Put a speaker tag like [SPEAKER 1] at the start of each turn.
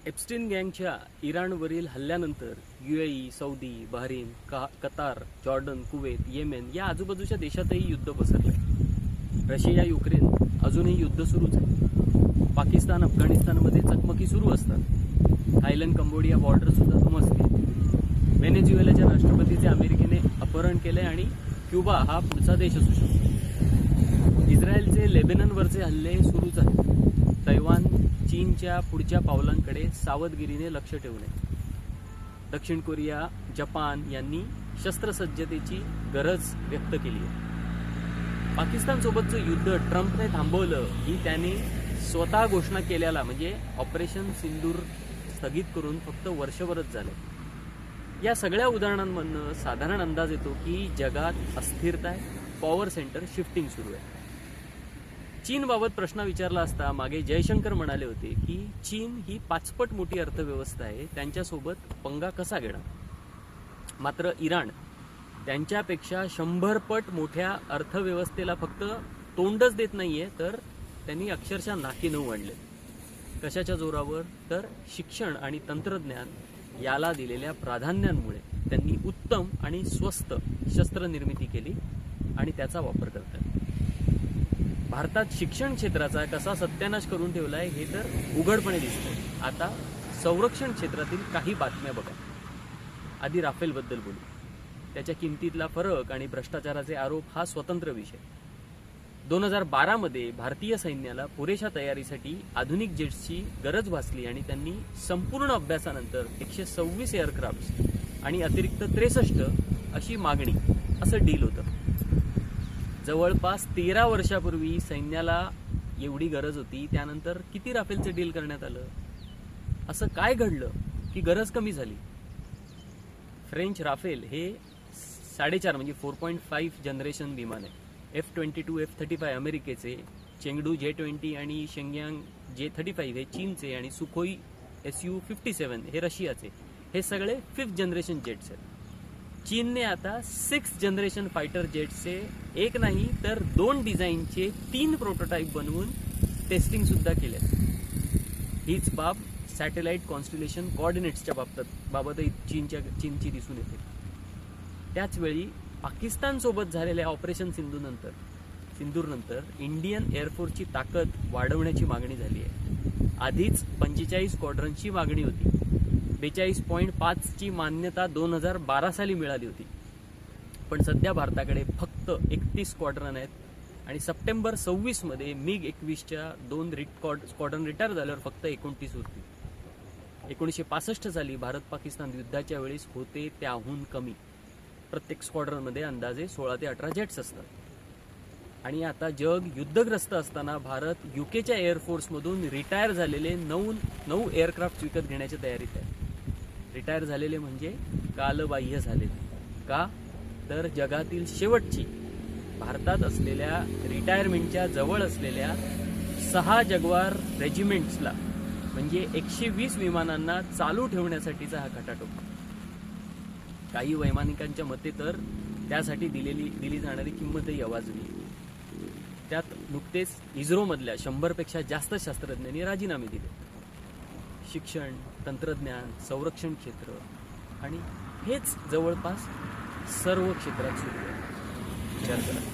[SPEAKER 1] Epstein गँगच्या इराणवरील हल्ल्यानंतर UAE, Saudi, Bahrain, Qatar, Jordan, Kuwait, Yemen या आजूबाजूच्या देशातही युद्ध पसरले. रशिया, युक्रेन अजूनही युद्ध सुरूच आहे. पाकिस्तान, अफगाणिस्तानमध्ये चकमकी सुरू असतात. थायलंड, कंबोडिया बॉर्डर सुद्धा धुमसली. व्हेनेझुएलाच्या राष्ट्रपतीचे अमेरिकेने अपहरण केले आणि क्युबा हा पुढचा देश असू शकतो. इस्रायलचे लेबननवरचे हल्ले सुरूच आहेत. तैवान चीनच्या पुढच्या पावलांकडे सावधगिरीने लक्ष ठेवणे. दक्षिण कोरिया, जपान यांनी शस्त्रसज्जतेची गरज व्यक्त केली आहे. पाकिस्तानसोबतचं युद्ध ट्रम्पने थांबवलं ही त्याने स्वतः घोषणा केल्याला म्हणजे ऑपरेशन सिंदूर स्थगित करून फक्त वर्षभरच झाले. या सगळ्या उदाहरणांमधनं साधारण अंदाज येतो की जगात अस्थिरता आहे, पॉवर सेंटर शिफ्टिंग सुरू आहे. चीनबाबत प्रश्न विचारला असता मागे जयशंकर म्हणाले होते की चीन ही 5 पट मोठी अर्थव्यवस्था आहे, त्यांच्यासोबत पंगा कसा घेणार. मात्र इराण त्यांच्यापेक्षा 100 पट मोठ्या अर्थव्यवस्थेला फक्त तोंडच देत नाहीये, तर त्यांनी अक्षरशः नाकी नऊ आणले. कशाच्या जोरावर? तर शिक्षण आणि तंत्रज्ञान याला दिलेल्या प्राधान्यांमुळे त्यांनी उत्तम आणि स्वस्त शस्त्र निर्मिती केली आणि त्याचा वापर करतात. भारतात शिक्षण क्षेत्राचा कसा सत्यानाश करून ठेवलाय हे तर उघडपणे दिसतंय. आता संरक्षण क्षेत्रातील काही बातम्या बघा. आधी राफेलबद्दल बोलू. त्याच्या किमतीतला फरक आणि भ्रष्टाचाराचे आरोप हा स्वतंत्र विषय. 2012 मध्ये भारतीय सैन्याला पुरेशा तयारीसाठी आधुनिक जेट्सची गरज भासली आणि त्यांनी संपूर्ण अभ्यासानंतर 126 एअरक्राफ्ट आणि अतिरिक्त 63 अशी मागणी असं डील होतं. जवळपास 13 वर्षापूर्वी सैन्याला एवढी गरज होती, त्यानंतर किती राफेलचे डील करण्यात आलं? असं काय घडलं की गरज कमी झाली? फ्रेंच राफेल हे 4.5 म्हणजे 4.5 जनरेशन विमान आहे. F-22, F-35 अमेरिकेचे, चेंगडू J-20 आणि शेंग्यांग J-35 हे चीनचे आणि सुखोई Su-57 हे रशियाचे. हे सगळे 5th जनरेशन जेट्स आहेत. चीनने आता 6th जनरेशन फायटर जेट्सचे एक नाही तर 2 डिझाईनचे 3 प्रोटोटाईप बनवून टेस्टिंग सुद्धा केले. हीच बाब सॅटेलाइट कॉन्स्टिलेशन कोऑर्डिनेट्सच्या बाबतही चीनची दिसून येते. त्याचवेळी पाकिस्तानसोबत झालेल्या ऑपरेशन सिंदूरनंतर इंडियन एअरफोर्सची ताकद वाढवण्याची मागणी झाली आहे. आधीच 45 स्क्वॉड्रनची मागणी होती. 42.5 ची मान्यता 2012 साली मिळाली होती. पण सध्या भारताकडे फक्त 31 स्क्वॉड्रन आहेत आणि सप्टेंबर 26 मध्ये MiG-21च्या 2 स्क्वॉड्रन रिटायर झाल्यावर फक्त 29 होती. 1965 साली भारत पाकिस्तान युद्धाच्या वेळेस होते त्याहून कमी. प्रत्येक स्क्वॉड्रनमध्ये अंदाजे 16 ते 18 जेट्स असतात. आणि आता जग युद्धग्रस्त असताना भारत UKच्या एअरफोर्समधून रिटायर झालेले 9 एअरक्राफ्ट विकत घेण्याच्या तयारीत आहे. रिटायर झालेले म्हणजे कालबाह्य झालेले. का? तर जगातील शेवटची भारतात असलेल्या रिटायरमेंटच्या जवळ असलेल्या 6 जगवार रेजिमेंट्सला म्हणजे 120 विमानांना चालू ठेवण्यासाठीचा हा खटाटोप. काही वैमानिकांच्या मते तर त्यासाठी दिली जाणारी किंमतही अवाजवी. त्यात नुकतेच इस्रोमधल्या 100 पेक्षा जास्त शास्त्रज्ञांनी राजीनामे दिले. शिक्षण, तंत्रज्ञान, संरक्षण क्षेत्र आणि हेच जवळपास सर्व क्षेत्रात सुरू आहे. विचार करा.